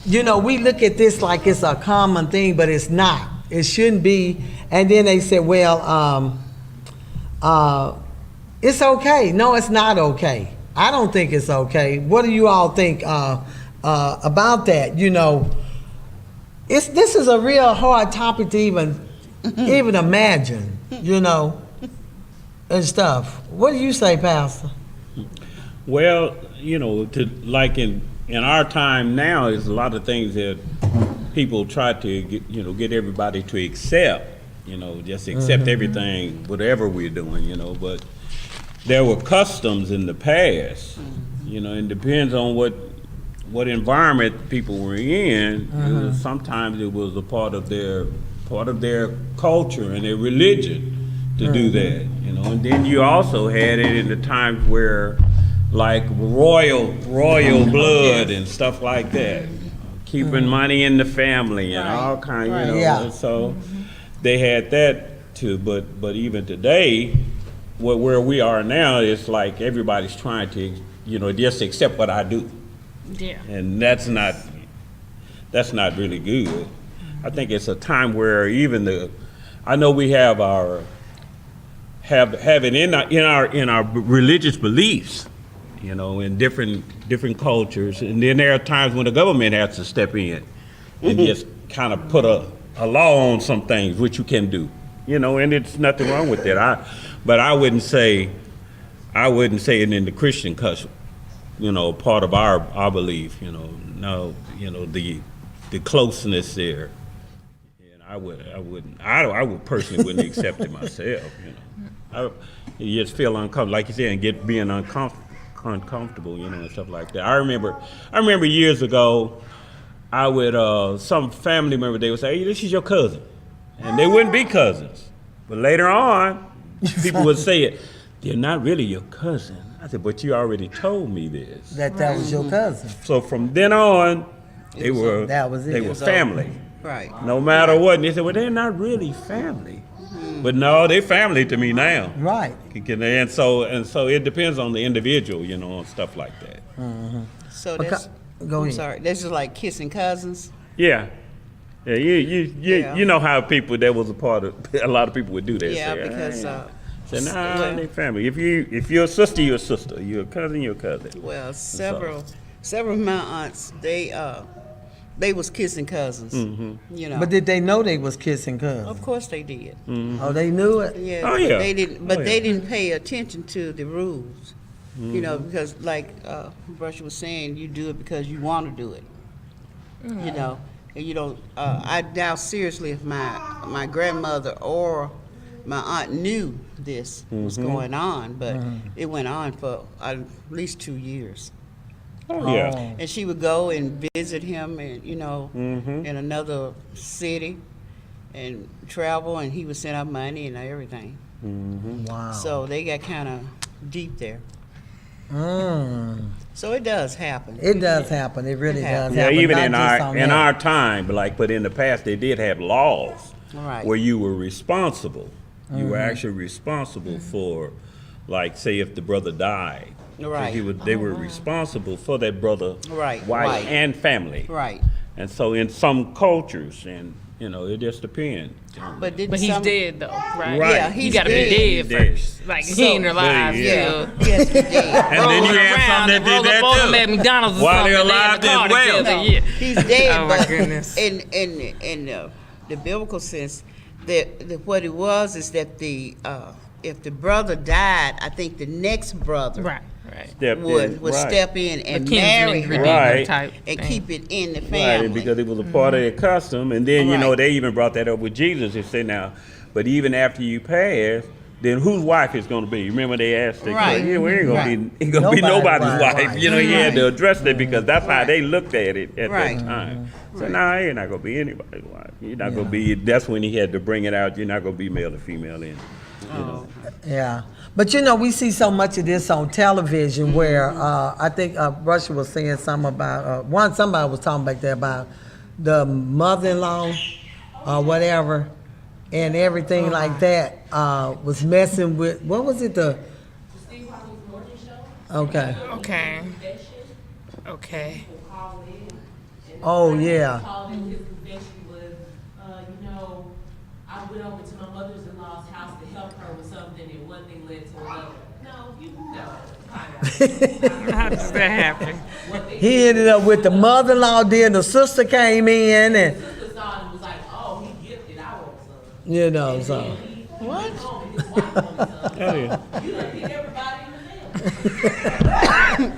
you know, we look at this like it's a common thing, but it's not. It shouldn't be. And then they said, well, it's okay. No, it's not okay. I don't think it's okay. What do you all think about that? You know, this is a real hard topic to even imagine, you know, and stuff. What do you say, Pastor? Well, you know, like in our time now, there's a lot of things that people try to get everybody to accept. You know, just accept everything, whatever we're doing. You know, but there were customs in the past. You know, and depends on what environment people were in. Sometimes it was a part of their culture and their religion to do that. You know, and then you also had it in the times where, like, royal blood and stuff like that, keeping money in the family and all kinds. You know, and so they had that too. But even today, where we are now, it's like everybody's trying to, you know, just accept what I do. Yeah. And that's not really good. I think it's a time where even I know we have it in our religious beliefs, you know, in different cultures, and then there are times when the government has to step in and just kind of put a law on some things which you can do, you know, and it's nothing wrong with that. But I wouldn't say it in the Christian custom, you know, part of our belief, you know. No, you know, the closeness there, and I would personally wouldn't accept it myself, you know. You just feel uncomfortable, like you said, and being uncomfortable, you know, and stuff like that. I remember years ago, I would some family member, they would say, "Hey, this is your cousin," and they wouldn't be cousins. But later on, people would say it. They're not really your cousin. I said, but you already told me this. That was your cousin. So from then on, they were family. Right. No matter what. And they said, well, they're not really family. But no, they're family to me now. Right. And so it depends on the individual, you know, and stuff like that. So that's, Go ahead. I'm sorry, that's just like kissing cousins? Yeah. Yeah, you know how there was a lot of people would do that. Yeah, say, because say, nah, they family. If you're a sister, you're a sister. You're a cousin, you're a cousin. well, several of my aunts, they was kissing cousins. You know. But did they know they was kissing cousins? Of course they did. Oh, they knew it? Yeah. Oh, yeah. They didn't, Oh, yeah. they didn't pay attention to the rules. You know, because like Brusha was saying, you do it because you want to do it. You know, and you don't. I doubt seriously if my grandmother or my aunt knew this was going on, but it went on for at least 2 years. Oh, yeah. And she would go and visit him, and you know, in another city, and travel, and he would send out money and everything. Wow. So they got kind of deep there. So it does happen. It does happen. It really does Yeah, happen. even Not in just on our time, but in the past they did have laws Right. where you were responsible. You were actually responsible for, like, say if the brother died. Right. They were responsible for that brother, Right, wife, right. and family. Right. And so in some cultures, and you know, it just depends. But But he's dead though, right? Right. Yeah, You he's gotta dead. be dead Dead. first. Like he ain't alive yeah. still. Yes, he did. And then you have some that did that Roll up too. at McDonald's or While something, they're and they in alive the car as well. together, No, yeah. he's dead. Oh, my but goodness. In the biblical sense, that what it was is that if the brother died, I think the next brother Right. would step in and marry her Right. type and thing. keep it in the family. Right, because it was a part of their custom. And then, you know, Right. they even brought that up with Jesus. They said, now, but even after you pass, then whose wife is going to be? Remember they asked the Right. yeah, we ain't going Right. to be nobody's Nobody's wife. wife. You know, he had to Right. address that because that's how Right. they looked at it at Right. that time. So, nah, you're not going to be anybody's wife. You're not going to be, that's when he had to bring it out. You're not going to be male or female in. You know. Yeah, but you know, we see so much of this on television where I think Russia was saying something about somebody was talking back there about the mother-in-law or whatever, and everything like that was messing with what was it Okay. Okay. Oh, yeah. Called in his confession was, I went over to my mother-in-law's house to help her with something, and one thing led to another. No, you know. How does that happen? He ended up with the mother-in-law, then the sister came in, and, Sister saw it and was like, oh, he gifted, I want some. you know, so. What? His wife wanted some. Oh, yeah. You done pick everybody in the family.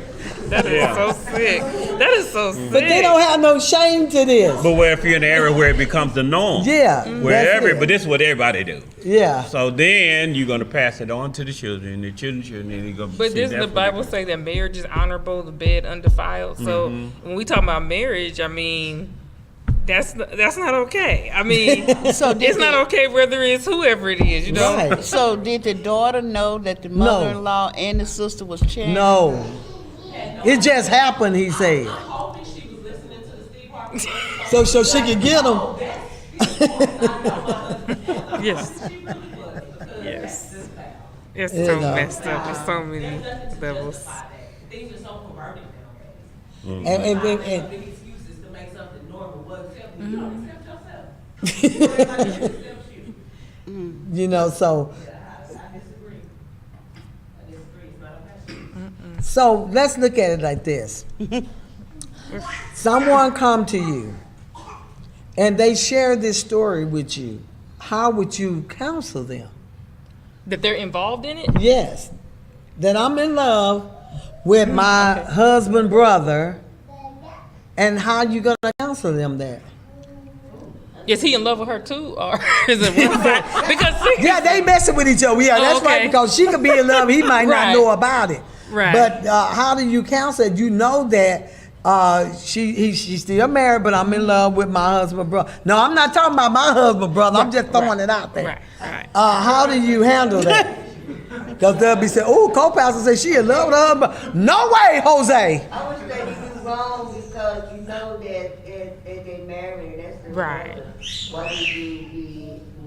That is so sick. That is so sick. But they don't have no shame to this. But where if you're in an area where it becomes the norm. Yeah, Where that's it. but this is what everybody do. Yeah. So then you're gonna pass it on to the children, and then you're gonna. But see doesn't the that's what Bible say that marriage is honorable, the bed undefiled? So when we talk about marriage, I mean, that's not okay. I mean, So it's not okay whether it's whoever it is, you know? Right. So did the daughter know that the mother-in-law and the sister was chanting? No. It just happened, he said. Hoping she was listening to the Steve Harvey. So she could get him. Yes. She really was. Because Yes. that's foul. It's You so know. messed up. There's so many Nothing to levels. justify that. Things are so perverted nowadays. And Big excuses to make something normal. Well, accept you don't accept yourself. Everybody else accepts you. you know, so I disagree. I disagree. It's not okay. so let's look at it like this. Someone come to you and they share this story with you. How would you counsel them? That they're involved in it? Yes. That I'm in love with my husband, brother, and how you gonna counsel them that? Is he in love with her too? Or is it one side? Because Yeah, they messing with each other. Yeah, Oh, that's right, okay. because she could be in love, he might not Right. know about it. Right. But how do you counsel it? You know that she's still married, but I'm in love with my husband, brother. No, I'm not talking about my husband, brother. I'm just throwing it out there. Right. How do you handle that? Because they'll be saying, "Oh, co-pastor say she in love with her husband." No way, Jose. I would say you wrong because you know that if they married, that's the Right. brother.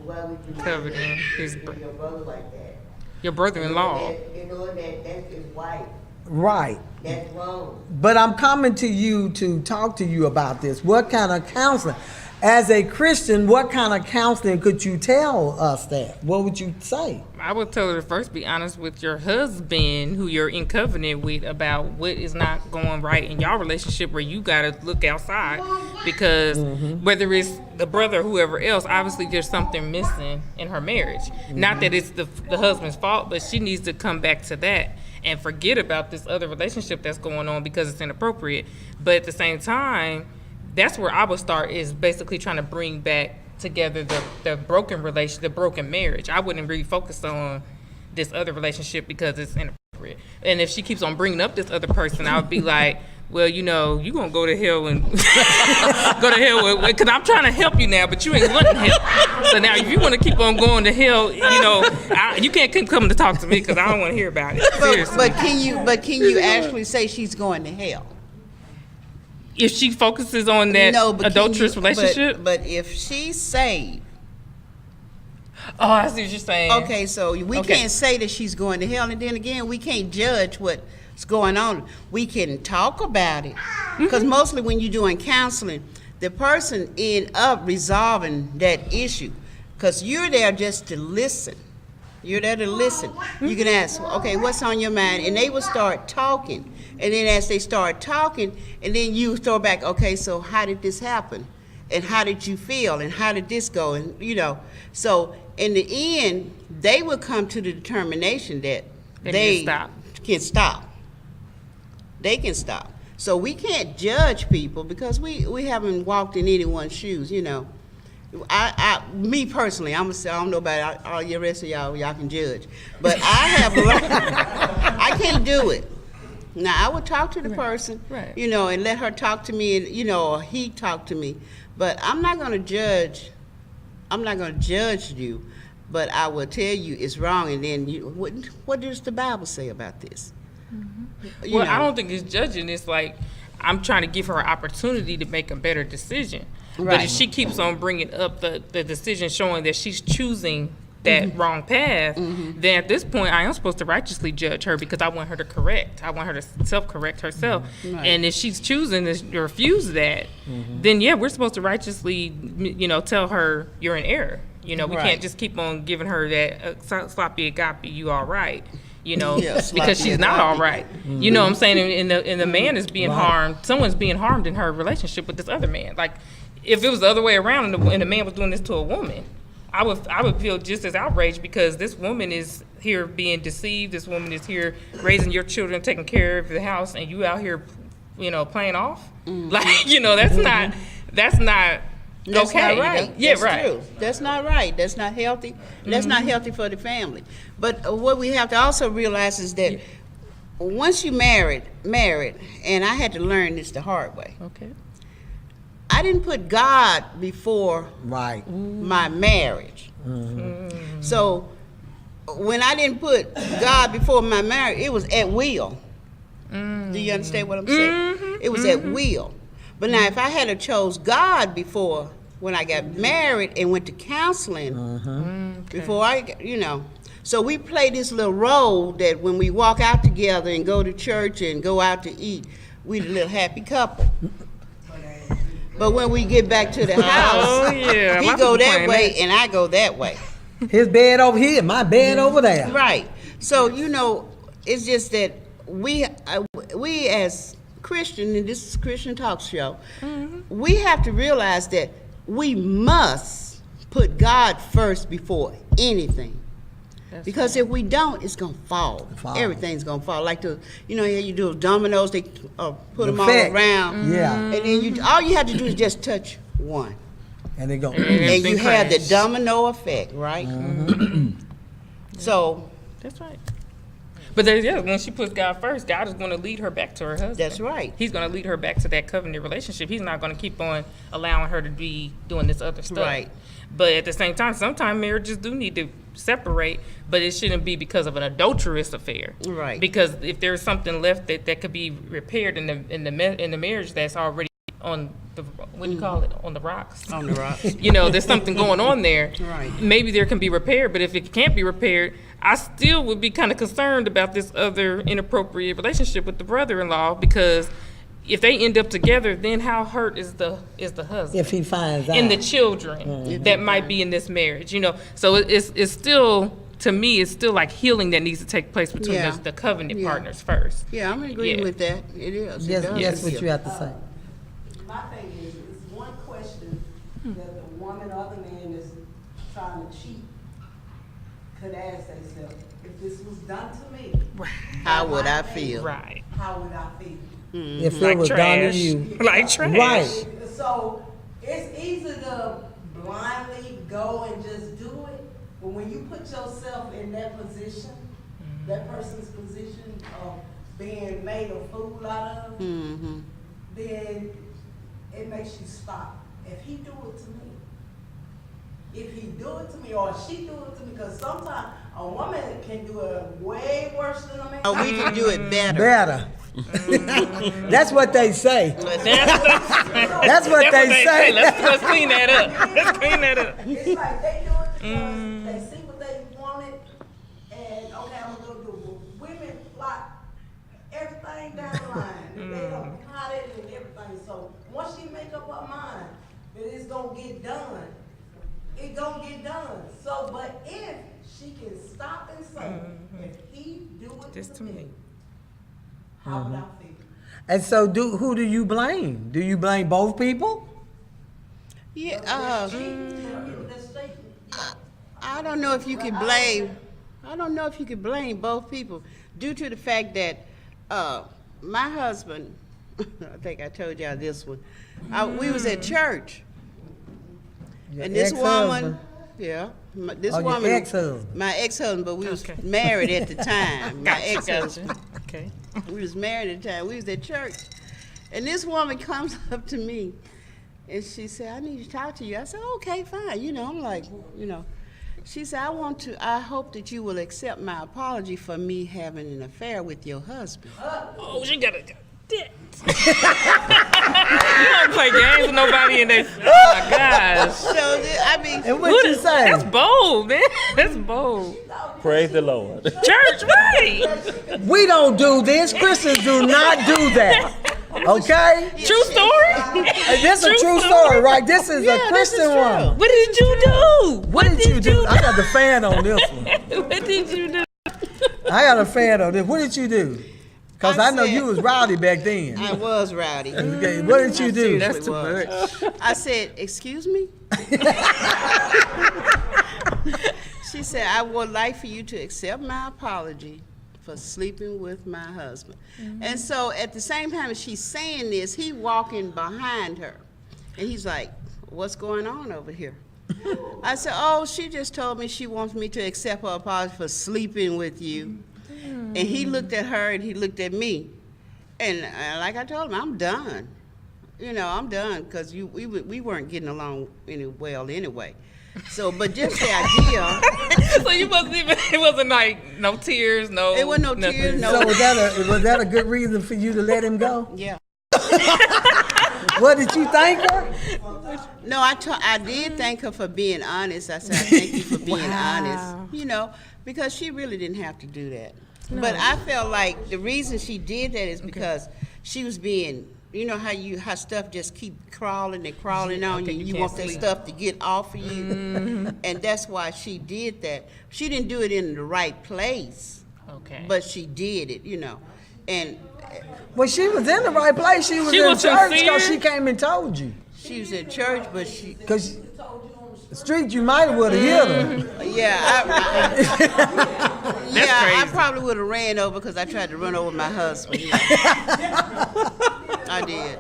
Why would you Coveting his treat your brother like that? Your brother-in-law. You know that that's his wife. Right. That's wrong. But I'm coming to you to talk to you about this. What kind of counseling? As a Christian, what kind of counseling could you tell us that? What would you say? I would tell her to first be honest with your husband, who you're in covenant with, about what is not going right in your relationship, where you got to look outside. Because whether it's the brother or whoever else, obviously there's something missing in her marriage. Not that it's the husband's fault, but she needs to come back to that and forget about this other relationship that's going on because it's inappropriate. But at the same time, that's where I would start, is basically trying to bring back together the broken the broken marriage. I wouldn't really focus on this other relationship because it's inappropriate. And if she keeps on bringing up this other person, I would be like, well, you know, you're going to go to hell and go to hell because I'm trying to help you now, but you ain't wanting help. So now if you want to keep on going to hell, you know, you can't come to talk to me because I don't want to hear about it. Seriously. But can you actually say she's going to hell? If she focuses on that No, but can adulterous you- relationship. But if she's saved, Oh, I see what you're saying. okay, so we Okay. can't say that she's going to hell, and then again, we can't judge what's going on. We can talk about it, because mostly when you're doing counseling, the person end up resolving that issue, because you're there just to listen. You're there to listen. You can ask, okay, what's on your mind? And they will start talking. And then as they start talking, and then you throw back, okay, so how did this happen? And how did you feel? And how did this go? And, you know, so in the end, they will come to the determination that They can stop. can stop. They can stop. So we can't judge people because we haven't walked in anyone's shoes, you know. Me personally, I'm gonna say, I don't know about all the rest of y'all can judge, but I have learned, I can't do it. Now, I would talk to the person, right. you know, and let her talk to me, and, you know, or he talk to me, but I'm not gonna judge you, but I will tell you it's wrong, and then what does the Bible say about this? You Well, I know. don't think it's judging. It's like I'm trying to give her an opportunity to make a better decision. But Right. if she keeps on bringing up the decision showing that she's choosing that wrong path, then at this point I am supposed to righteously judge her because I want her to correct. I want her to self-correct herself. Right. And if she's choosing to refuse that, then yeah, we're supposed to righteously, tell her you're in error. We Right. can't just keep on giving her that sloppy agape, you all right. Yeah, sloppy Because she's not all agape. right. You know what I'm saying? And the man is being harmed. Someone's being harmed in her relationship with this other man. Like, if it was the other way around and the man was doing this to a woman, I would feel just as outraged because this woman is here being deceived. This woman is here raising your children, taking care of the house, and you out here, playing off. Like, that's not That's okay. not right. Yeah, That's right. true. That's not right. That's not healthy. That's not healthy for the family. But what we have to also realize is that once you married, and I had to learn this the hard way. Okay. I didn't put God before Right. my marriage. So when I didn't put God before my marriage, it was at will. Do you understand what I'm saying? It was at will. But now if I had to chose God before when I got married and went to counseling, before so we play this little role that when we walk out together and go to church and go out to eat, we the little happy couple. But when we get back to the house, yeah. he My go people that playing way that. and I go that way. His bed over here, my bed over there. Right. So, it's just that we as Christian, and this is a Christian talk show, we have to realize that we must put God first before anything. Because if we don't, it's gonna fall. Everything's gonna fall. Like you do dominoes, they put them all effect. around. Yeah. And then all you have to do is just touch one. And they go. And you have the domino effect, right? So That's right. But when she puts God first, God is going to lead her back to her husband. that's right. He's going to lead her back to that covenant relationship. He's not going to keep on allowing her to be doing this other stuff. Right. But at the same time, sometimes marriages do need to separate, but it shouldn't be because of an adulterous affair. Right. Because if there's something left that could be repaired in the marriage that's already on the, what do you call it, on the rocks? On the rocks. There's something going on there. Right. Maybe there can be repaired, but if it can't be repaired, I still would be kind of concerned about this other inappropriate relationship with the brother-in-law, because if they end up together, then how hurt is the husband If he finds out. and the children that might be in this marriage? So it's still, to me, it's still like healing that needs to take place between Yeah. the covenant Yeah. partners first. Yeah, I'm agreeing Yeah. with that. It is. It Yes, does. yes, what you have to say. My thing is, it's one question that the woman or the man that's trying to cheat could ask themselves, if this was done to me, How would I feel? Right. how would I feel? If it Like was done to trash. you. Like trash. Right. So it's easy to blindly go and just do it, but when you put yourself in that position, that person's position of being made a fool out of, then it makes you stop. If he do it to me, if he do it to me, or she do it to me, because sometimes a woman can do it way worse than a man. Oh, we can do it better. Better. That's what they say. That's what they say. Let's clean that up. Let's clean that up. It's like they do it because they see what they wanted, and okay, I'm gonna go do it. But women plot everything down the line. They don't plot it and everything. So once she make up her mind that it's gonna get done, it gonna get done. So, but if she can stop and say, if he do it Just to to me, me. how would I feel? And so who do you blame? Do you blame both people? Yeah. That's statement. I don't know if you could blame. I don't know if you could blame both people due to the fact that my husband. I think I told y'all this one. We was at church, Your and this woman. ex-husband. Yeah. This Oh, your woman. ex-husband. My ex-husband, but we was Okay. married at the time. My ex-husband. Gotcha. Okay. We was married at the time. We was at church. And this woman comes up to me and she said, I need to talk to you. I said, okay, fine. I'm like, She said, I hope that you will accept my apology for me having an affair with your husband. Oh, she got a dick. don't play games with nobody in that. Oh my gosh. So, I mean, And what you say? That's bold, man. That's bold. Praise the Lord. Church, right? We don't do this. Christians do not do that. Okay? True story. And this is a true story, right? This is a Christian one. What did you do? What did you do? I got the fan on this one. What did you do? I got a fan on this. What did you do? Because I know said- you was rowdy back then. I was rowdy. Okay, what did you do? That's too much. I said, excuse me? She said, I would like for you to accept my apology for sleeping with my husband. And so at the same time as she's saying this, he walking behind her. And he's like, what's going on over here? I said, oh, she just told me she wants me to accept her apology for sleeping with you. And he looked at her and he looked at me. And like I told him, I'm done. You know, I'm done because we weren't getting along well anyway. So, but just the idea. So you wasn't even. It wasn't like no tears, no. It wasn't no nothing. tears, no. So was that a good reason for you to let him go? Yeah. What did you thank her? No, I did thank her for being honest. I said, I thank you for being Wow. honest. You know, because she really didn't have to do that. But I felt like the reason she did that is because she was being, you know how stuff just keep crawling and crawling on you. you You can't want that sleep. stuff to get off of you. And that's why she did that. She didn't do it in the right place, Okay. but she did it, you know. And Well, she was in the right place. She was She in was church because sincere. she came and told you. she was in church, but she, Because the street, you might have would have hit her. yeah, I crazy. probably would have ran over because I tried to run over my husband. Yeah. I did.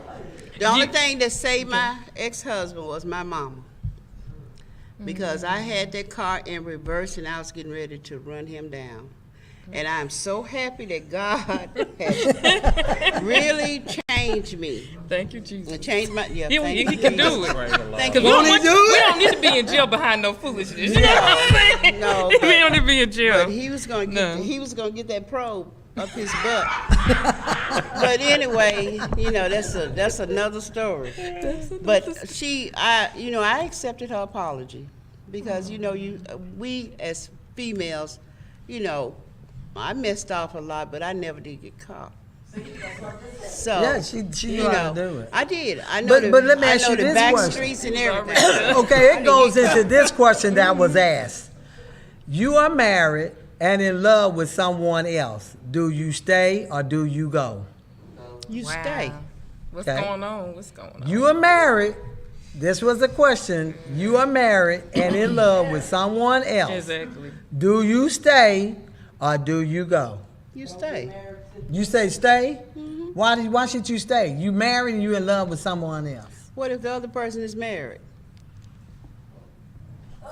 The only thing that saved my ex-husband was my mama. Because I had that car in reverse and I was getting ready to run him down. And I'm so happy that God has really changed me. Thank you, Jesus. And changed my, yeah, thank He you, can do Jesus. it. Thank Cause you. Won't he do it? we don't need to be in jail behind no foolishness. You know what I'm saying? No, we but- don't need to be in jail. But he was gonna No. get that probe up his butt. But anyway, you know, that's another story. But I accepted her apology because we as females, you know, I messed off a lot, but I never did get caught. So Yeah, she knew how to do it. I did. I know But let me ask I know you the this back question. streets and everything. Okay, it goes into this question that was asked. You are married and in love with someone else. Do you stay or do you go? You Wow. stay. What's Okay. going on? What's going on? You are married. This was the question. You are married and in love with someone else. Exactly. Do you stay or do you go? You stay. You say stay? Why should you stay? You married and you in love with someone else. What if the other person is married?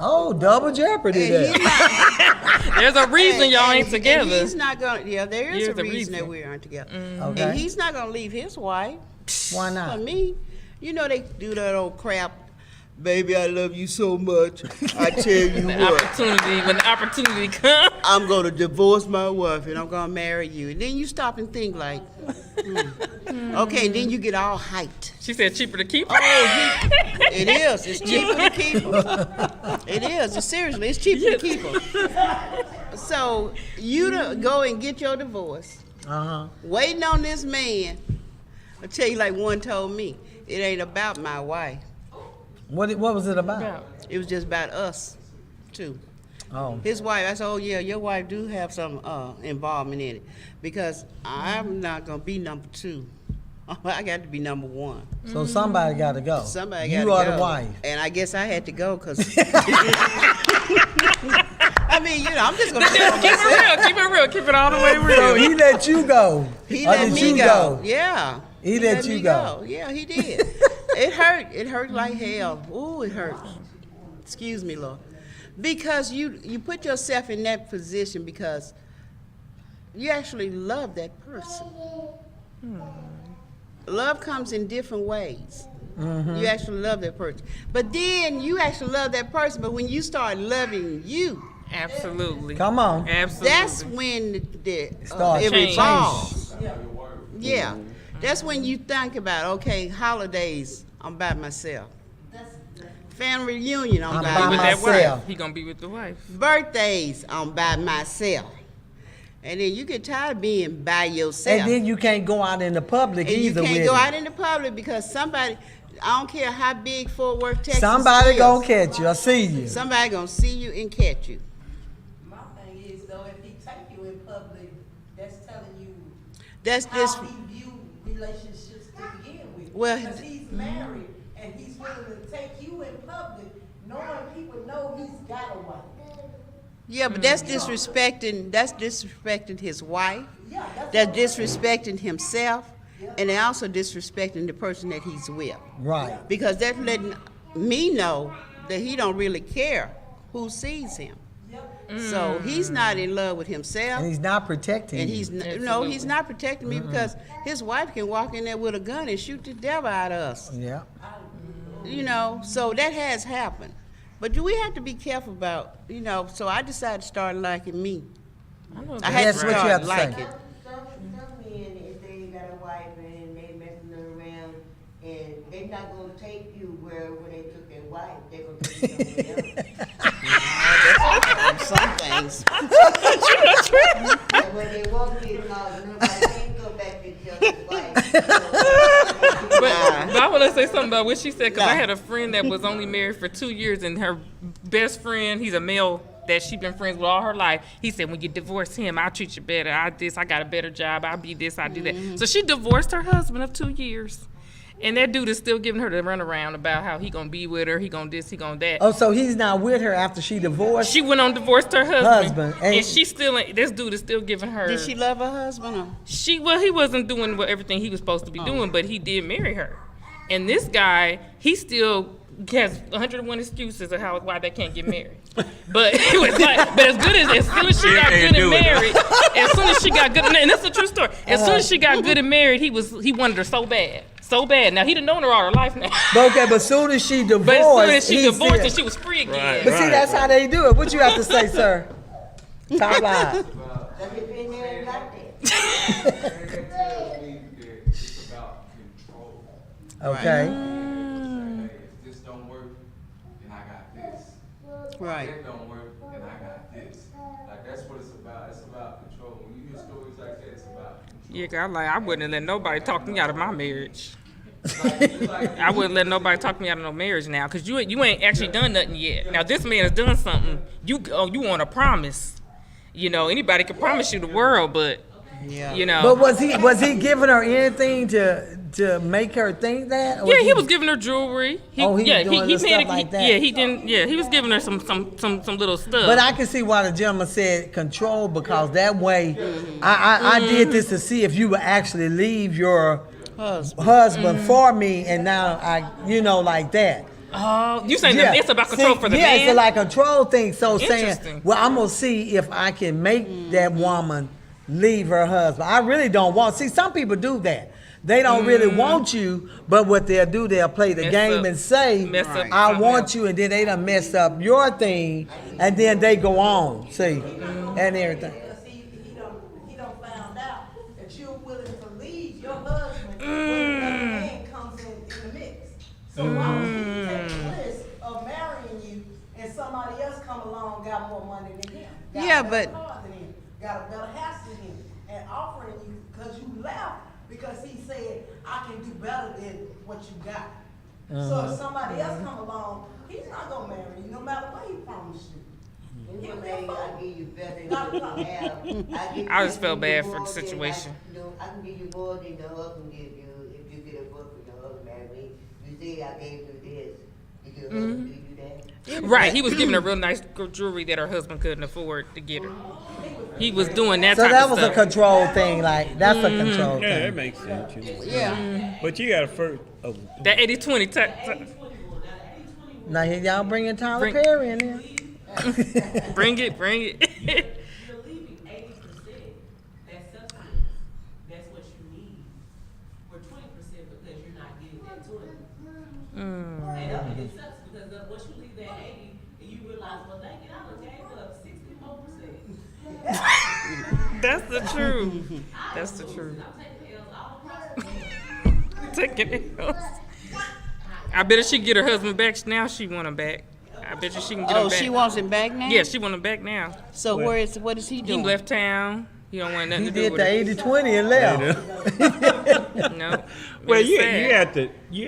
Oh, double jeopardy And there. he's not- There's a reason y'all ain't and together. he's not gonna. Yeah, there is Here's a the reason that reason. we aren't together. Okay. And he's not gonna leave his wife Why for not? me. You know they do that old crap. Baby, I love you so much. I tell you what, When the opportunity comes. I'm gonna divorce my wife and I'm gonna marry you. And then you stop and think like, okay. And then you get all hyped. She said cheaper to keep. It is. It's cheaper to keep them. It is. Seriously, it's cheaper to keep them. So you to go and get your divorce, Uh-huh. waiting on this man. I tell you, like one told me, it ain't about my wife. What was it about? It was just about us, too. Oh. His wife, I said, oh yeah, your wife do have some involvement in it, because I'm not gonna be number two. I got to be number one. So somebody got to go. Somebody got to You go. are the wife. And I guess I had to go because. I mean, I'm just gonna say Keep it real. Keep it real. Keep it all the way So real. he let you go. He Or let did me you go. Yeah. He let you me go. Yeah, he did. It hurt. It hurt like hell. Ooh, it hurt. Excuse me, Lord. Because you put yourself in that position because you actually love that person. Love comes in different ways. You actually love that person. But then you actually love that person, but when you start loving you, Absolutely. Come on. Absolutely. that's when Start it changing. revolves. Yeah. That's when you think about, okay, holidays, I'm by myself. Family reunion, I'm I'm by by With myself. that myself. wife, he gonna be with the wife. Birthdays, I'm by myself. And then you get tired of being by yourself. And then you can't go out in the public And you either can't with go it. out in the public because somebody, I don't care how big Fort Worth, Texas Somebody is, gonna catch you. I see you. somebody gonna see you and catch you. My thing is though, if he take you in public, that's telling you That's this, how he view relationships to begin with. Well, Because he's married and he's willing to take you in public, knowing people know he's got a wife. yeah, but that's disrespecting his wife. Yeah, That's disrespecting himself, and they're also disrespecting the person that he's with. Right. Because that's letting me know that he don't really care who sees him. So he's not in love with himself, And he's not protecting and you. he's Absolutely. he's not protecting me because his wife can walk in there with a gun and shoot the devil out of us. Yeah. So that has happened. But do we have to be careful about, so I decided to start liking me. I know I had That's to what you start have to say. liking. Some men, if they ain't got a wife and they messing around, and they not gonna take you where they took their wife, they gonna take you somewhere else. Some things. And when they walk in, nobody can go back to the other's wife. But I want to say something about what she said because I had a friend that was only married for 2 years, and her best friend, he's a male that she's been friends with all her life. He said, "When you divorce him, I'll treat you better. I got a better job. I'll be this, I do that." So she divorced her husband of 2 years, and that dude is still giving her the runaround about how he gonna be with her, he gonna this, he gonna that. Oh, so he's not with her after she divorced? She went on divorced her husband, And- and she still ain't. This dude is still giving her. Did she love her husband? Or? He wasn't doing everything he was supposed to be doing, but he did marry her. And this guy, he still has 101 excuses of why they can't get married. But it was like, but as soon as she got good and married, as soon as she got good, and that's a true story. As soon as she got good and married, he wanted her so bad. So bad. Now he done known her all her life now. But soon as she divorced, But as soon as she he divorced said- and she was free again. Right. But see, that's how they do it. What you have to say, sir? Top line. Let me been there and got that. It tells me that it's about control. Okay. Hey, if this don't work, then I got this. Right. If that don't work, then I got this. Like that's what it's about. It's about control. When you hear stories like that, it's about control. Yeah, 'cause I wouldn't have let nobody talk me out of my marriage. It's like I wouldn't let nobody talk me out of no marriage now, cause you ain't actually done nothing yet. Now this man has done something. You want a promise. Anybody can promise you the world, but Yeah. But was he giving her anything to make her think that? Or yeah, he was giving her jewelry. He doing little stuff made it. like that? Yeah, he didn't. Yeah, he was giving her some little stuff. But I can see why the gentleman said control, because that way, I did this to see if you would actually leave your husband for me, and now like that. Oh, you saying that it's about control for the yeah, man? it's like control thing. So saying, Interesting. well, I'm gonna see if I can make that woman leave her husband. I really don't want. See, some people do that. They don't really want you, but what they'll do, they'll play the Mess game up. and say, Mess up I something want else. you, and then they done mess up your thing, and then they go on, see, and everything. Because he don't found out that you're willing to leave your husband when another man comes in the mix. So why would he take the risk of marrying you and somebody else come along, got more money than him? Got Yeah, a better but- car than him, got a better house than him, and offering you, because you left, because he said, I can do better than what you got. So if somebody else come along, he's not gonna marry you, no matter what he promised you. And He'll one be a thing fool. I give you better than what you have. I just felt bad for the situation. I can give you more than the husband give you if you get a book from the husband married me. You say I gave you this. Did your husband give you that? Right, he was giving her real nice jewelry that her husband couldn't afford to get her. He was doing that So type that of was a stuff. control thing, like that's a control Yeah, that thing. makes sense. Yeah. But you got to first. That 80-20 Now here y'all bringing Tyler Bring- Perry in there. Bring it. You're leaving 80%. That's substance. That's what you need. For 20% because you're not getting that 20. And it sucks because once you leave that 80, and you realize, well, dang it, I done gave up 64%. That's the truth. That's the truth. I'm taking L's all across the board. taking L's. I bet if she get her husband back now, she want him back. I bet you she can get him Oh, back. she wants him back now? Yeah, she want him back now. So what is he He doing? left town. He don't want nothing He to do did with the it. 80-20 and left. No. Well, It's you sad.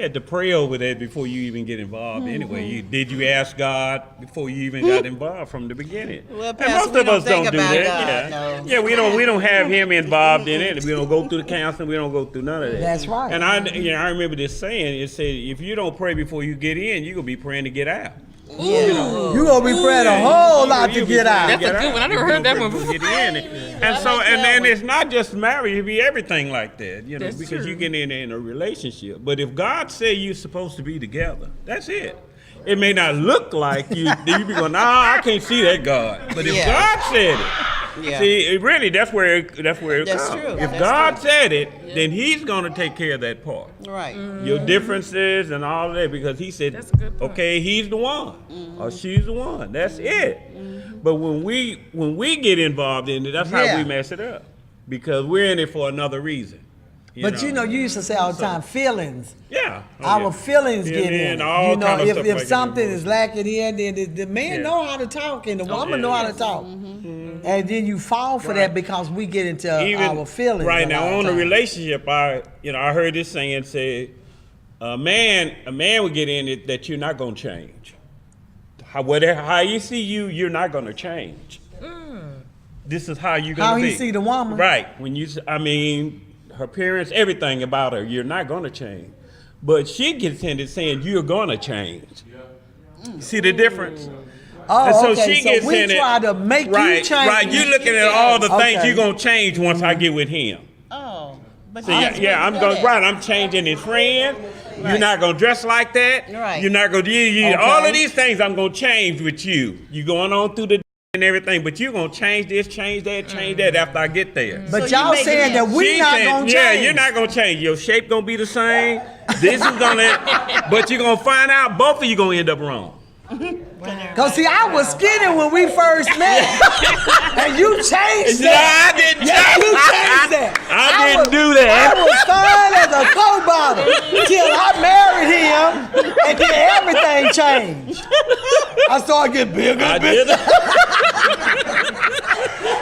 had to pray over that before you even get involved. Anyway, did you ask God before you even got involved from the beginning? Well, And Pastor, most we of don't us think don't do about that. God, Yeah, no. we don't have him involved in it. We don't go through the counseling. We don't go through none of that. That's right. And I remember this saying. It said, if you don't pray before you get in, you're gonna be praying to get out. You gonna be praying a whole lot to You'll be get praying out. to That's a get good out. one. I never You heard that know, one before you get in. And so, and then it's not just marriage; it be everything like that, you know, That's because true. you get in a relationship. But if God say you're supposed to be together, that's it. It may not look like you be going, nah, I can't see that God. But if Yeah. God said it, Yeah. see, it really that's where it That's comes. true. If That's God true. said it, then He's going to take care of that part. Right. Your differences and all of that, because He said, That's a good point. okay, He's the one or she's the one. That's it. But when we get involved in it, that's how Yeah. we mess it up, because we're in it for another reason. But you know, you used to say all the time, feelings. yeah, oh, Our yeah. feelings Yeah, get man, in. all You know, kind of if stuff like that. something is lacking here, then the man Yeah. know how to talk and the woman yeah. know how to talk. And then you fall for that because we get into our feelings. right a now lot of on a times. relationship. I heard this saying say, a man would get in it that you're not gonna change. How you see you're not gonna change. This is how you're gonna How be. he see the woman. Right. Her appearance, everything about her, you're not gonna change. But she gets in it saying you're gonna change. See the difference? Oh, And so okay. she gets so we in it. try to make right, you change. Right, you looking at all the things Okay. you're gonna change once I get with him. Oh. But See, that's yeah, what I'm you going got right. I'm changing his friend. You're Right. not gonna dress like that. Right. You're not gonna Okay. all of these things. I'm gonna change with you. You going on through the and everything, but you're gonna change this, change that, change that after I get there. But So you y'all making saying it- that we She not said, gonna change. yeah, you're not gonna change. Your shape gonna be the same. This is gonna, but you're gonna find out both of you gonna end up wrong. Cause see, I was skinny when we first met, and you changed No, that. I didn't. Yeah, you changed that. I didn't do I that. was fine as a Coke bottle till I married him, and then everything changed. I started getting bigger. I and bigger. did.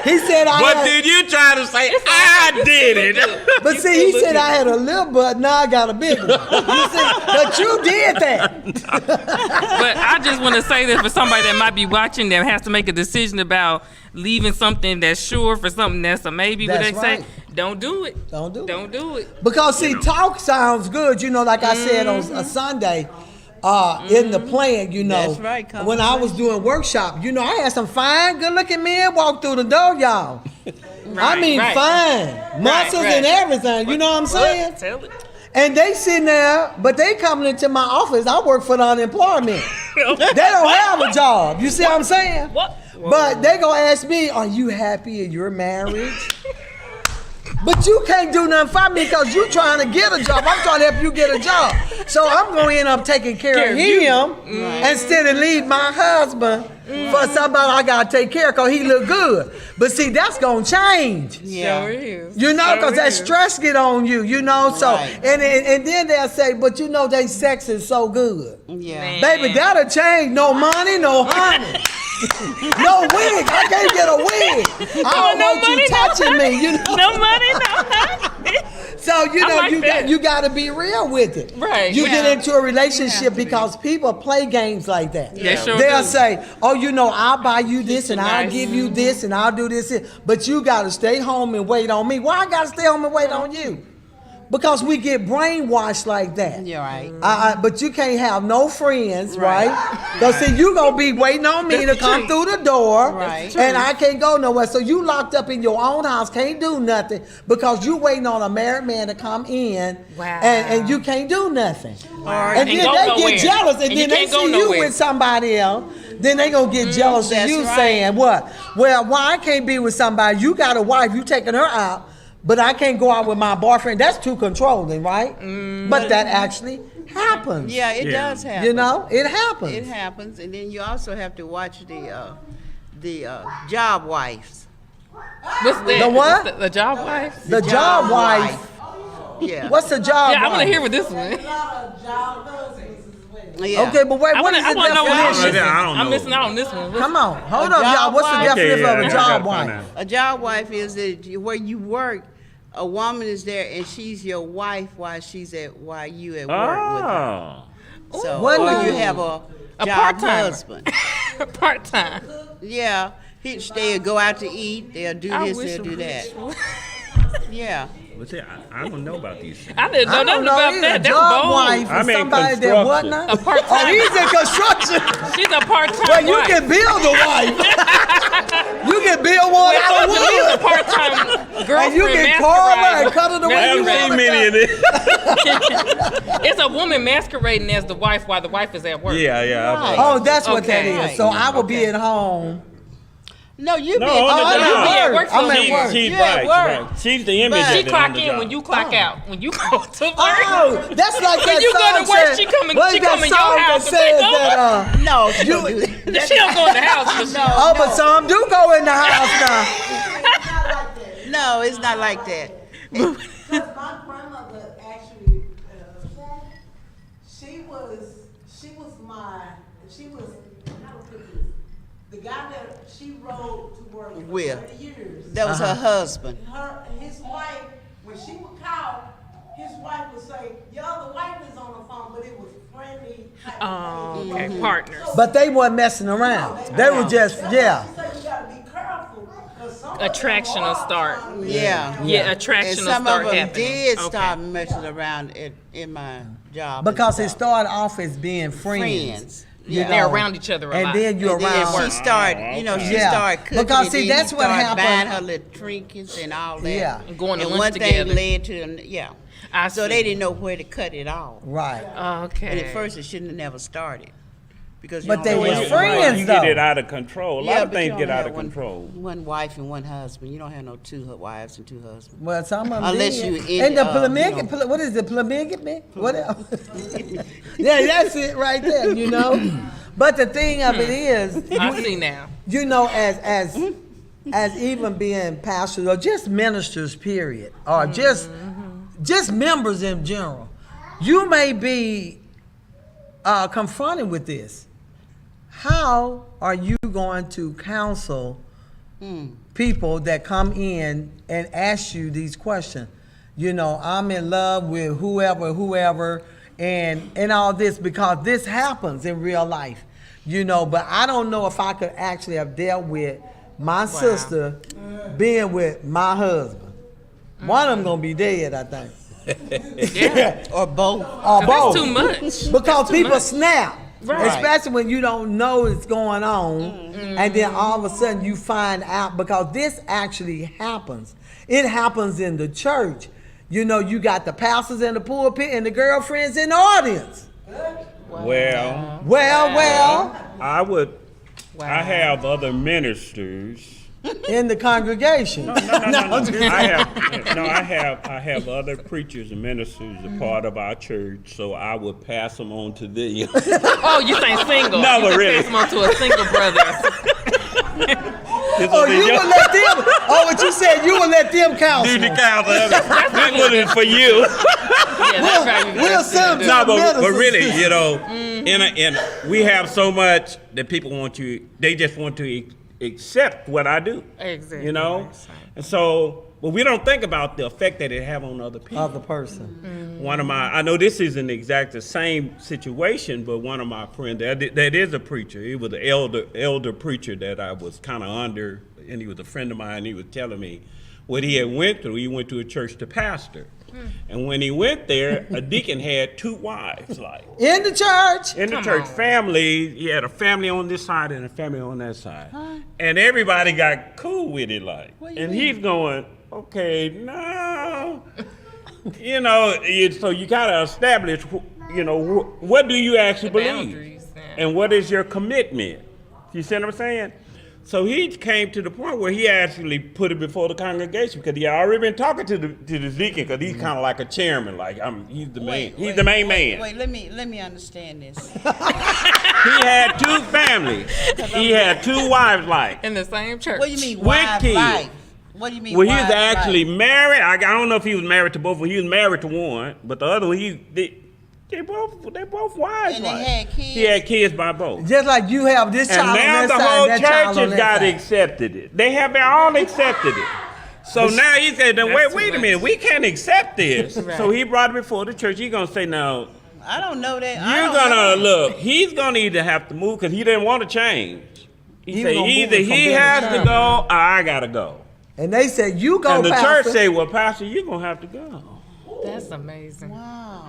He said I But had, did you try to say I did it? but see, he said I had a little butt, now I got a big one. You see, but you did that. But I just want to say this for somebody that might be watching that has to make a decision about leaving something that's sure for something that's a maybe. What That's they say, right. don't do it. Don't do it. Don't do it. Because see, talk sounds good, like I said on a Sunday, in the plan, That's right, when I was doing workshop, I had some fine, good-looking men walk through the door, y'all. I mean, right. fine, muscles right. and everything. You know what I'm saying? Tell it. And they sitting there, but they coming into my office. I work for the unemployment. They don't have a job. You see what I'm saying? What? But they gonna ask me, "Are you happy in your marriage?" But you can't do nothing for me because you trying to get a job. I'm trying to help you get a job. So I'm going to end up taking care of him instead of leave my husband for somebody I got to take care of because he look good. But see, that's going to change. Yeah. Sure is. Because that Sure is. stress get on you, So, Right. and then they'll say, but they sex is so good. Yeah. Man. Baby, that'll change. No money, no honey. No wig. I can't get a wig. I don't want you touching me. No money, no honey. So I like that. you got to be real with it. Right. You Yeah. get into a relationship because people play games like that. They sure They'll do. say, "Oh, I'll buy you this and I'll Nice. give you this and I'll do this," but you got to stay home and wait on me. Why I got to stay home and wait on you? Because we get brainwashed like that. You're right. But you can't have no friends, right? Because see, you gonna be waiting on me to come through the door, Right. and I can't go nowhere. So you locked up in your own house, can't do nothing because you waiting on a married man to come in, Wow. and you can't do nothing. Wow. And And then go they nowhere. get jealous, and And then you they can't go see you nowhere. with somebody else. Then they gonna get jealous of that's you, right. saying what? Well, why I can't be with somebody? You got a wife, you taking her out. But I can't go out with my boyfriend. That's too controlling, right? But that actually happens. Yeah, it Yeah. does happen. It happens. It happens, and then you also have to watch the job wives. What's that? The what? The job wife? The job wife. Yeah. What's a job Yeah, I want to wife? hear what this one. There's a lot of job husbands as well. Yeah. Okay, but wait, I what want is to the know what definition? I don't know. I'm missing out on this one. Come on, hold A up, y'all. job What's the wife? definition Okay, of a I job gotta find wife? out. A job wife is that where you work, a woman is there and she's your wife while you at work with her. Oh. So, What or do you you- have a job part-timer. husband. Part time. Yeah, they'll go out to eat. They'll do I this. wish They'll do that. Yeah. What's that? I don't know about these things. I didn't know I don't nothing know about either. that. That's Job bold. wife is I'm in somebody that what construction. now? A part-time. Oh, he's in construction. She's a part time Well, you wife. can build a wife. You can build one Well, out of so to me, it's a wood. part time girlfriend. And you can carve her and cut her the way I you haven't seen want many of it. this. It's a woman masquerading as the wife while the wife is at work. Yeah, yeah. Right. Oh, that's what that Okay. is. So I will be Okay. at home. No, you No, be. on the Oh, job. I'm at work. I'm so at she- work. She's You at right, work. right. She's the image But- She of it on clock the in job. when you clock out. When you go to work. Oh, that's like that When you go song to work, said- she come in- what is she that come in your song that house and says take over? that, No, she don't do that. She don't go in the house. But she, oh, but some do go in the house now. It's not like that. No, it's not like that. Because my grandmother actually, she was how to put this? The guy that she rode to work for With. 30 years. That was her husband. His wife, when she would call, his wife would say, your other wife is on the phone, but it was friendly type oh, of thing. okay, partners. But they weren't messing around. They were just, yeah. She said you gotta be careful, 'cause some of them Attraction will are start. trying to be- Yeah. Yeah, And attraction will some start of them happening. did Okay. start messing around in my job. and Because it stuff. started off as being friends. Friends. You Yeah. They're know. around each other a And lot. then you're And then around. she started, you know, she Yeah. started cooking. Because, and see, then that's he what started happened. buying her little trinkets and all that. Yeah. And going to and lunch one together. thing led to the, yeah. I So see. they didn't know where to cut it off. Right. Okay. And at first it shouldn't have never started. Because you But don't they know was how- friends. You get it though. out of control. A lot Yeah, of but you things don't get out have of control. One wife and one husband. You don't have no two wives and two husbands. Well, some of them Unless did. you in, And the you know. what is it, polygamy? What else? Yeah, that's it right there, you know? But the thing of it is, I see now. you know, as even being pastors or just ministers, period, or just members in general, you may be confronted with this. How are you going to counsel people that come in and ask you these questions? You know, I'm in love with whoever, and all this, because this happens in real life. You know, but I don't know if I could actually have dealt with my sister being with my husband. One of them gonna be dead, I think. Yeah. Or both. Or That's both. too much. Because Too people much. snap. Right. Especially when you don't know what's going on, and then all of a sudden you find out, because this actually happens. It happens in the church. You know, you got the pastors in the pulpit and the girlfriends in the audience. Well, Well, I would. Wow. I have other ministers. in the congregation. No. I have other preachers and ministers a part of our church, so I would pass them on to them. Oh, you saying single? No, you but can really. pass them on to a single brother. Oh, you would let them, what you said, you would let them counsel. Do the counsel. This one is for you. Yeah, that's probably the We'll best thing send to them do. No, but ministers. really, you know, and we have so much that people want you. They just want to accept what I do. Exactly. You know, and so, but we don't think about the effect that it have on other people. Other person. I know this isn't exact the same situation, but one of my friends that is a preacher. He was an elder preacher that I was kind of under, and he was a friend of mine. He was telling me what he had went through. He went to a church to pastor, and when he went there, a deacon had two wives, like In the church. in the Come church on. family. He had a family on this side and a family on that side, and everybody got cool with it, like. And he's going, okay, no. You know, so you gotta establish, you know, what do you actually The believe, boundaries, yeah. and what is your commitment? You see what I'm saying? So he came to the point where he actually put it before the congregation, because he had already been talking to the deacon, because he's kind of like a chairman, like he's the main, he's the main man. Wait, let me understand this. He had two families. He had two wives, like. In the same church. What do you mean, With wife, kids. life? What do you mean? Well, he was wives' actually rights? married. I don't know if he was married to both, but he was married to one. But the other one, they both wives. And they right? had kids? He had kids by both. Just like you have this And child on now that the side, whole that church child on has that got side. accepted it. They have all accepted it. So now he said, That's wait too a minute, much. we can't accept this. Right. So he brought it before the church. He's going to say, now, I don't know that. I you're don't know. going to look, he's going to either have to move because he didn't want to change. He He said, gonna move either it from he there to has to there. go or I got to go. And they said, you go, And the Pastor. church said, well, Pastor, you're going to have to go. That's amazing. Wow.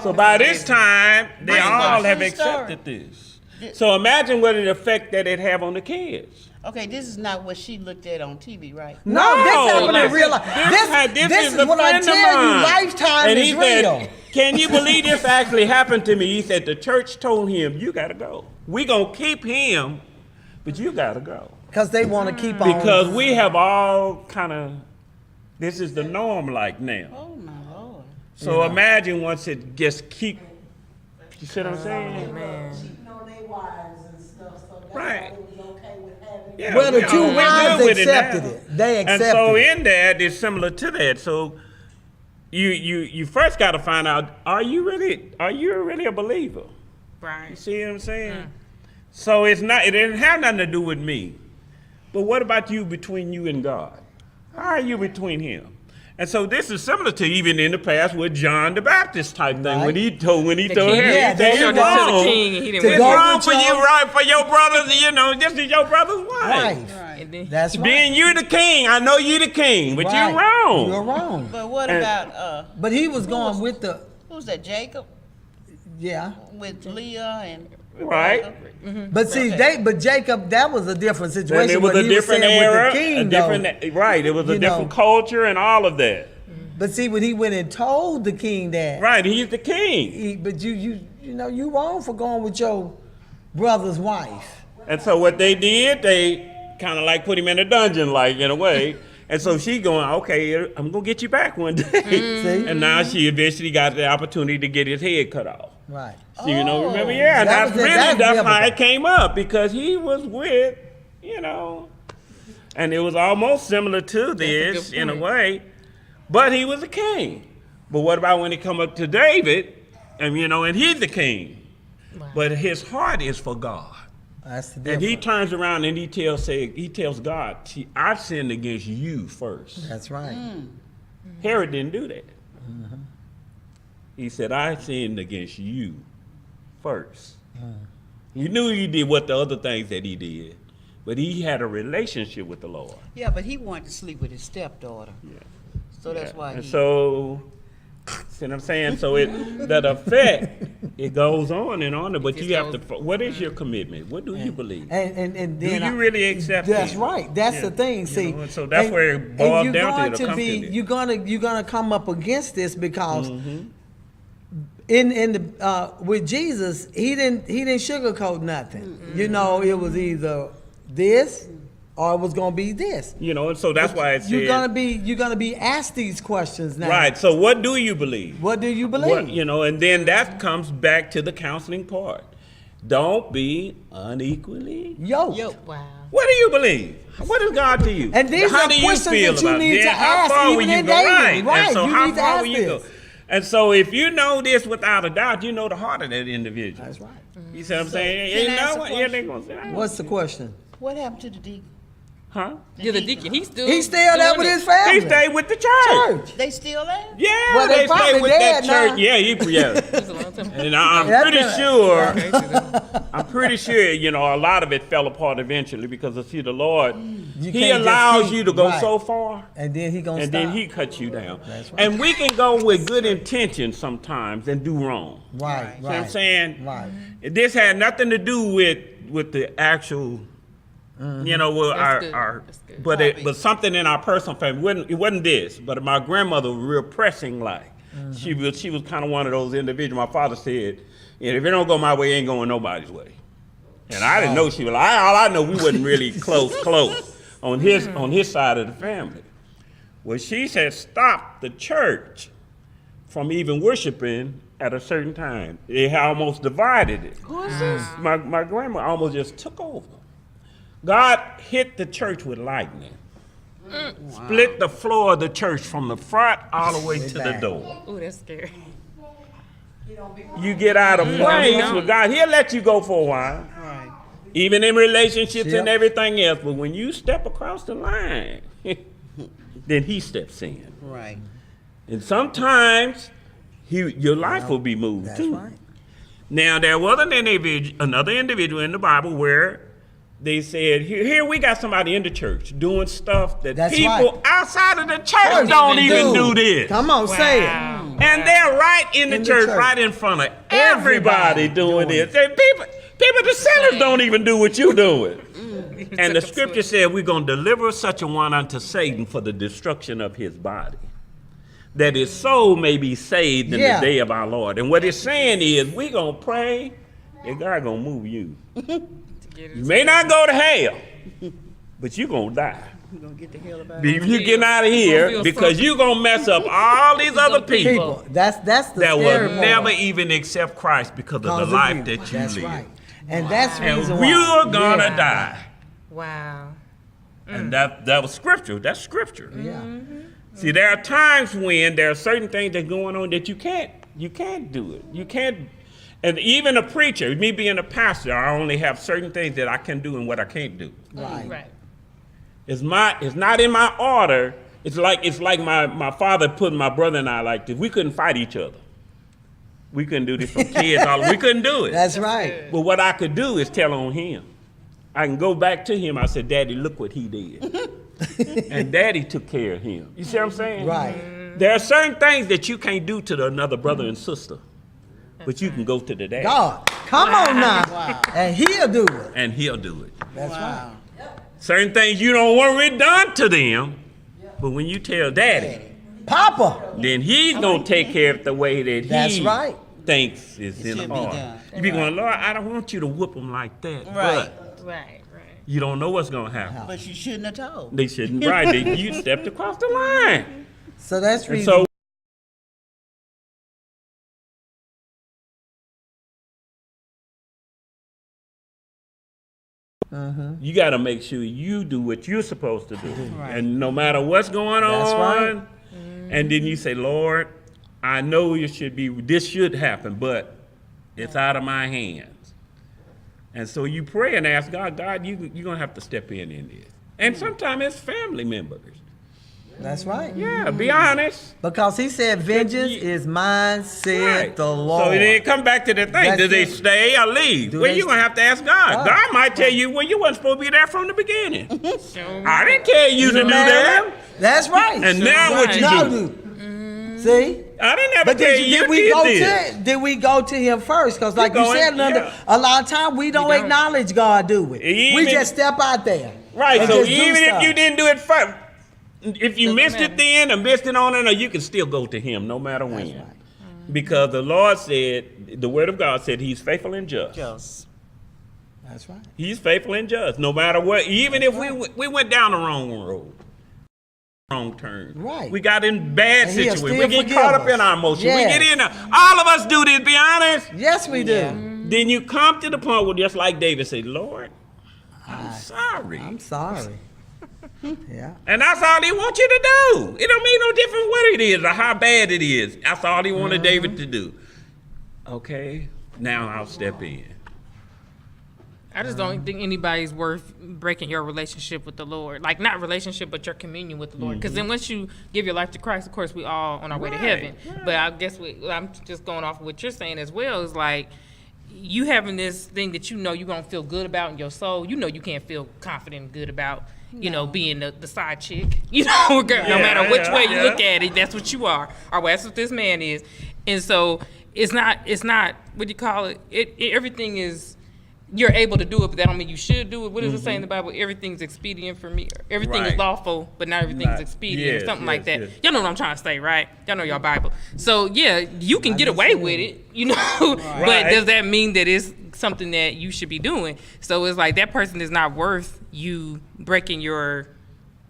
So by this time, they This is a all have true accepted this. So imagine what an effect that it have on the kids. Okay, this is not what she looked at on TV, right? No, this happened in this real is- life. This This a is what I friend of tell you, mine. lifetime And is he real. said, can you believe this actually happened to me? He said the church told him, you got to go. We going to keep him, but you got to go. Because they want to keep on. Because we have all kind of, this is the norm like now. Oh my Lord. So imagine once it just keep, you see what I'm saying? Man. Cheating on their wives and stuff, so that's Right. why it was okay with having. Yeah, Well, the we two all wives good with it accepted now. it. They And accepted so it. in that, it's similar to that. So you first got to find out, are you really a believer? You Right. see what I'm saying? So it didn't have nothing to do with me. But what about you between you and God? How are you between him? And so this is similar to even in the past with John the Baptist type thing when he told king. Harry, Yeah, he they said, showed "It's it to the wrong. king and he didn't To It's go wrong with for you, your- right? For your brothers, this is your brother's wife. Right. And then, That's right. Being you the king, I know you the king, but Right. you're wrong. You're wrong. But what And- about But he was going with the, who's that? Jacob yeah. with Leah and Right. But see, but Jacob, that was a different situation. And it was what a he different saying era, with the king, a different right. It was a You different know. culture and all of that. But see, when he went and told the king that, Right, he's the king. but you wrong for going with your brother's wife. And so what they did, they kind of like put him in a dungeon, like in a way. And so she going, okay, I'm gonna get you back one day. See? And now she eventually got the opportunity to get his head cut off. Right. So, remember, yeah, and That that's was it. really That's that's how biblical. it came up because he was with, and it was almost similar to this good in a point. way, but he was a king. But what about when it come up to David, and and he's the king, but his heart is for God, That's the and difference. he turns around and he tells God, "See, I sinned against you first." That's right. Herod didn't do that. He said, I sinned against you first. He knew he did what the other things that he did, but he had a relationship with the Lord. Yeah, but he wanted to sleep with his stepdaughter. Yeah. So that's why And he so, see what I'm saying? So that effect, it goes on and on, but just you have goes- to, what is your commitment? What do you believe? And Do then you really accept That's him? right. That's Yeah. the thing. See, And so that's and- where it and boils you're down going to the company. you're gonna come up against this because Mm-hmm. in the with Jesus, he didn't sugarcoat nothing. It was either this or it was gonna be this. And so that's why it said, You're gonna be asked these questions now. right, so what do you believe? What do you believe? What, and then that comes back to the counseling part. Don't be unequally. Yoked. wow. What do you believe? What is God to you? And these how are do you questions feel that you about need it? to How ask far will even you in go? dating. Right. Right, And so you how need to far ask will you go? this. And so if you know this without a doubt, you know the heart of that individual. That's right. You see what I'm saying? can I You ask know a what? Yeah, they gonna say that. What's the question? what happened to the deacon? Huh? Yeah, the deacon, he's still He's still there doing with it. his family. He stayed with the church. Church. They still there? Yeah, Well, they they probably stayed with that dead now. church. Yeah. That's a long time. And I'm That's pretty been- sure. Okay, so I'm pretty sure, a lot of it fell apart eventually because see, the Lord, You He can't just allows keep- you to go right. so far, And then he gonna and stop. then He cuts you down. That's right. And we can go with good intentions sometimes and do wrong. Right. See what I'm saying? Right. This had nothing to do with the actual, with That's good. our That's good. but it was something in our personal family. It wasn't this, but my grandmother was real pressing like. She was kind of one of those individuals. My father said, if it don't go my way, it ain't going nobody's way. And I didn't know she was. All I know, we wasn't really close on his side of the family. Well, she said, stop the church from even worshiping at a certain time. They had almost divided it. Who is this? My grandma almost just took over. God hit the church with lightning. Split the floor of the church from the front all the way to the back. door. Ooh, that's scary. You get out of praise with God, he'll let you go for a while. Right. Even in relationships and Yep. everything else. But when you step across the line, then he steps in. Right. And sometimes your life will be moved That's too. right. Now, there was another individual in the Bible where they said, here we got somebody in the church doing stuff that That's people right. outside of the church don't even do this. Come on, say it. Wow. And they're right in the church, right in front of everybody doing this. And people, the sinners don't even do what you're doing. And the scripture said we're going to deliver such a one unto Satan for the destruction of his body, that his soul may be saved in Yeah. the day of our Lord. And what it's saying is we're going to pray that God going to move you. You may not go to hell, but you're going to die. We're gonna get the hell about You it. getting out of here because you're going to mess up all these other people People, that's the that scary will part. never even accept Christ because of the Because of life you. that you That's live. right. And that's the reason And why. you're going to Yeah. die. Wow. And that was scripture. That's scripture. Yeah. See, there are times when there are certain things that's going on that you can't do it. You can't. And even a preacher, me being a pastor, I only have certain things that I can do and what I can't do. Right. Right. It's not in my order. It's like my father put my brother and I like this. We couldn't fight each other. We couldn't do this from kids. We couldn't do it. That's right. But what I could do is tell on him. I can go back to him. I said, Daddy, look what he did. And Daddy took care of him. You see what I'm saying? Right. There are certain things that you can't do to another brother and sister. But you can go to the daddy. God, come on now. Wow. And he'll do it. And he'll do it. That's Wow. Certain things you don't want it done to them. But when you tell daddy, right. Papa. then he's going to take care of it the way that That's he right. thinks is It in should the be heart. done. You be going, Lord, I don't want you to whoop them like that. Right. But Right. you don't know what's going to happen. But you shouldn't have told. They shouldn't. Right. You stepped across the line. So that's And reason. so you got to make sure you do what you're supposed to do. Right. And no matter what's going That's on, right. and then you say, Lord, I know this should happen, but it's out of my hands. And so you pray and ask God, you're going to have to step in this. And sometimes it's family members. That's right. Yeah, be honest. Because he said, vengeance is mine, said Right. the Lord. So then come back to the thing. That's Do they it. stay or leave? Do Well, they you're going to have to ask God. God. God might tell you, well, you wasn't supposed to be there from the beginning. Sure. I didn't tell you to do that. That's right. And now what you Now do? See? I didn't ever But tell you did we go this. did we go to him first? Because like you going- said, Linda, yeah. a lot of time we don't acknowledge God, do we? We Even- just step out there. Right, and so just do even if stuff. you didn't do it first, if you Doesn't missed matter. it then or missed it on it, or you can still go to him no matter when. Because the Lord said, the word of God said he's faithful and just. Just. That's right. He's faithful and just, no matter what. Even if we went down the wrong road, wrong turn. Right. We got in bad And he'll situations. still We get forgive caught up us. in our emotions. Yes. We get in there. All of us do this, be honest. Yes, we do. Then you come to the point where just like David said, Lord, I'm sorry. I'm sorry. Yeah. And that's all he wants you to do. It don't mean no different what it is or how bad it is. That's all he wanted David to do. Okay, now I'll step in. I just don't think anybody's worth breaking your relationship with the Lord. Like, not relationship, but your communion with the Lord. Because then once you give your life to Christ, of course, we all on our way to heaven. But I guess I'm just going off of what you're saying as well, is like, you having this thing that you know you're going to feel good about in your soul, you know you can't feel confident and good about, you know, being the side chick. You know, girl, no matter which way you look at it, that's what you are. Or that's what this man is. And so it's not, what do you call it? Everything is, you're able to do it, but that don't mean you should do it. What does it say in the Bible? Everything's expedient for me. Everything is Right. lawful, but not everything is Not- expedient, yes, or something yes, like that. yes. Y'all know what I'm trying to say, right? Y'all know your Bible. So yeah, you can get away with it, you know, but Right. does that mean that it's something that you should be doing? So it's like that person is not worth you breaking your,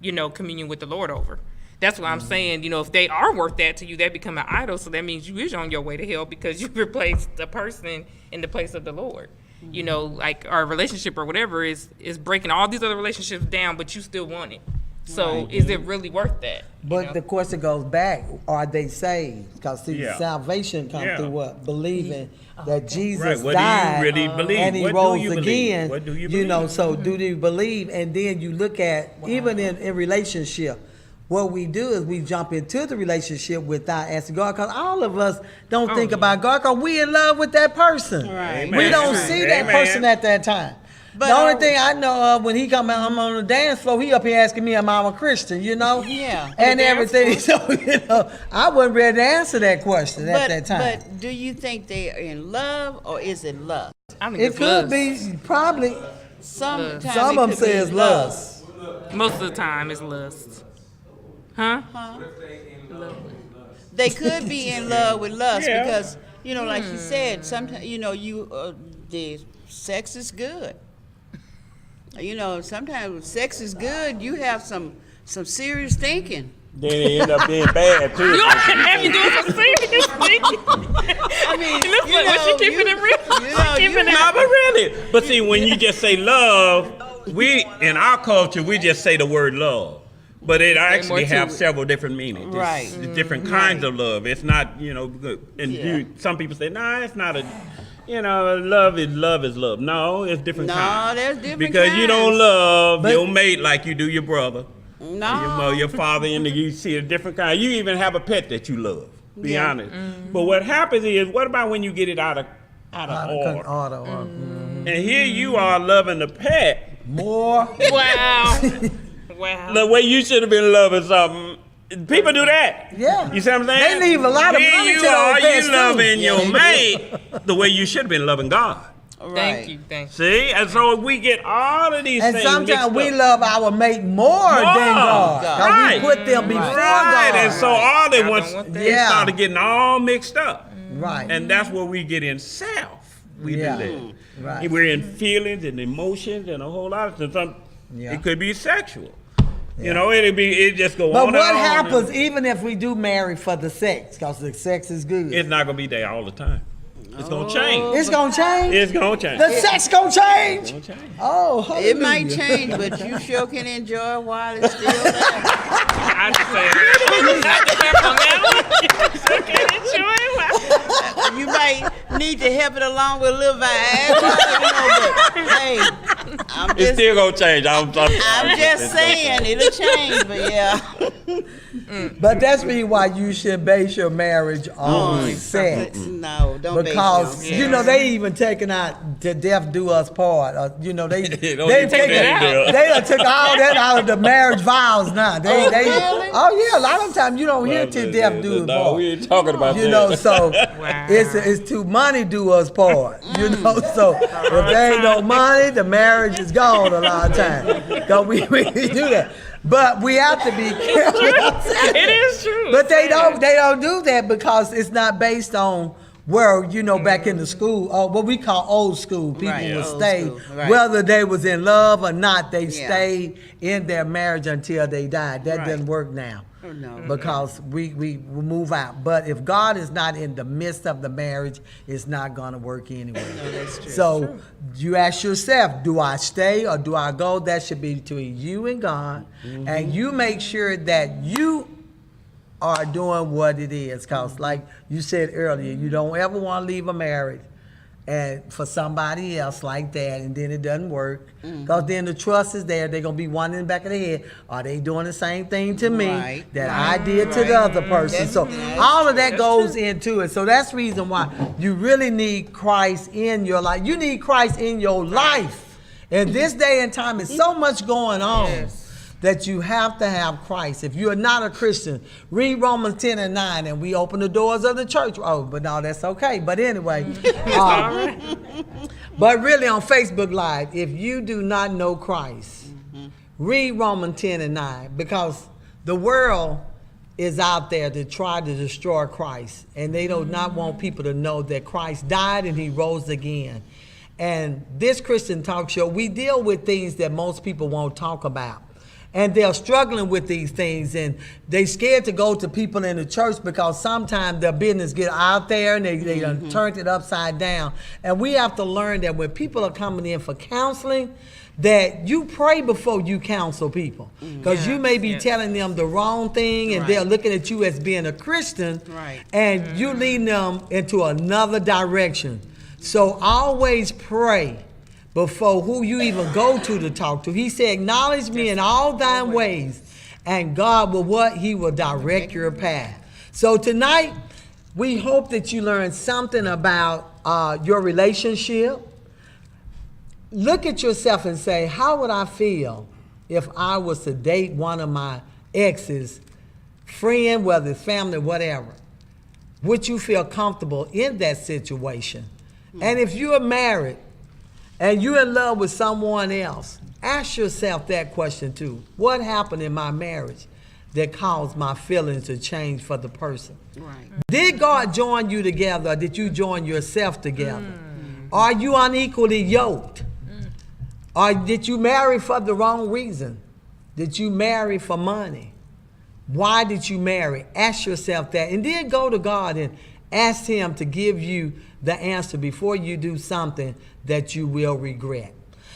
you know, communion with the Lord over. That's what I'm saying. You know, if they are worth that to you, they become an idol. So that means you is on your way to hell because you replaced the person in the place of the Lord. You know, like our relationship or whatever is breaking all these other relationships down, but you still want it. So is it really worth that? But the question goes back, are they saved? Because see, Yeah. salvation comes Yeah. through what? Believing that Jesus Right, what do you died really believe? and he What do rose you believe? again. What do you You know, believe? so do you believe? And then you look at, even in relationship, what we do is we jump into the relationship without asking God, because all of us don't think about God, because we in love with that person. Right. We don't Amen. see that Amen. person at that time. But the only are- thing I know of when he come out, I'm on the dance floor, he up here asking me, am I a Christian, you know? Yeah. And everything. So, you know, I wasn't ready to answer that question at that time. But do you think they are in love or is it lust? I think It it's could lust. be, probably, Sometimes some it of them could say be it's lust. Most of the time, it's lust. Huh? They could be in love with lust Yeah. because, you know, like you said, sometimes, you know, the sex is good. You know, sometimes when sex is good, you have some serious thinking. Then it end up being bad too. You have you doing some serious thinking? I mean, It looks you like, was she know, keeping you- it real? you know, She keeping you- it No, but really. But see, when you just say love, we in our culture we just say the word love, but it actually more to have it. several different meanings. Right. It's different kinds of love. It's not, you know, good. And Yeah. some people say, nah, it's not a. You know, love is love. No, it's different No, kinds. there's different because you don't kinds. love But- your mate like you do your brother. No. Your father, and you see a different kind. You even have a pet that you love. Be Yeah. honest. But what happens is, what about when you get it out of order? And here you are loving the pet More. Wow. Wow. the way you should have been loving something. People do that. Yeah. You see what I'm saying? They leave a lot of Here money you to those are, pets, you too. loving Yeah, your they do. mate the way you should have been loving God. Right. Thank you. Thank you. See? And so we get all of these And things sometimes mixed we up. love our mate more than God. 'Cause Right. we put them before Right, God. and so all they I want, don't want that. they Yeah. started getting all mixed up. Right. And that's where we get in self. We Yeah. do that. Right. We're in feelings and emotions and a whole lot of things. Yeah. It could be sexual. You know, it just go But on what and on. happens even if we do marry for the sex? Because the sex is good. It's not gonna be there all the time. It's gonna change. It's gonna change. It's gonna change. The sex gonna change. It's gonna change. Oh, It might hallelujah. change, but you sure can enjoy it while it's still there. I say not to have on that one. You can enjoy it. You might need to help it along with a little Viagra, you know, but hey, I'm It's just, still gonna change. I'm just saying, it'll change, but yeah. But that's really why you should base your marriage on sex. No, don't Because base it on you sex. know they even taking out the death do us part. You know they Don't they even taking take that out. they done took all that out of the marriage vows now. They really? oh yeah, a lot of times you don't hear till death do us No, part. we ain't talking about You that. know, so Wow. it's too money do us part. You know, so if there ain't no money, the marriage is gone a lot of times. Cause we do that. But we have to be careful. It is true. But they don't do that because it's not based on where, you know, back in the school, what we call old school, people Right, would old stay, school, right. whether they was in love or not, they Yeah. stayed in their marriage until they died. That Right. doesn't work now. Oh, no. Because we move out. But if God is not in the midst of the marriage, it's not going to work anyway. No, that's true. So you ask yourself, do I stay or do I go? That should be between you and God. And you make sure that you are doing what it is. Because like you said earlier, you don't ever want to leave a marriage and for somebody else like that, and then it doesn't work. Because then the trust is there. They're going to be wondering in the back of their head, are they doing the same thing to me Right. that I did to the other person? So all of that goes into it. So that's the reason why you really need Christ in your life. You need Christ in your life. In this day and time, there's so much going on that you have to have Christ. If you're not a Christian, read Romans 10 and 9, and we open the doors of the church. Oh, but no, that's okay. But anyway, but really on Facebook Live, if you do not know Christ, read Romans 10 and 9, because the world is out there to try to destroy Christ, and they do not want people to know that Christ died and he rose again. And this Christian talk show, we deal with things that most people won't talk about. and they're struggling with these things, and they scared to go to people in the church because sometimes their business get out there and they done turned it upside down. And we have to learn that when people are coming in for counseling, that you pray before you counsel people, because you may be telling them the wrong thing, and they're looking at you as being a Christian, and you leading them into another direction. So always pray before who you even go to talk to. He said, acknowledge me in all thine ways, and God will what? He will direct your path. So tonight, we hope that you learned something about your relationship. Look at yourself and say, how would I feel if I was to date one of my exes, friend, whether it's family, whatever? Would you feel comfortable in that situation? And if you're married and you're in love with someone else, ask yourself that question too. What happened in my marriage that caused my feelings to change for the person? Did God join you together, or did you join yourself together? Are you unequally yoked? Or did you marry for the wrong reason? Did you marry for money? Why did you marry? Ask yourself that, and then go to God and ask him to give you the answer before you do something that you will regret.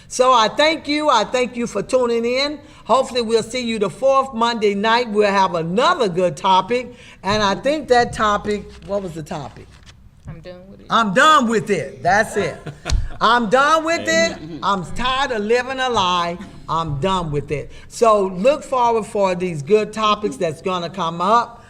So I thank you. I thank you for tuning in. Hopefully we'll see you the fourth Monday night. We'll have another good topic. And I think that topic, what was the topic? I'm done with it. I'm done with it. That's it. I'm done with it. I'm tired of living a lie. I'm done with it. So look forward for these good topics that's going to come up.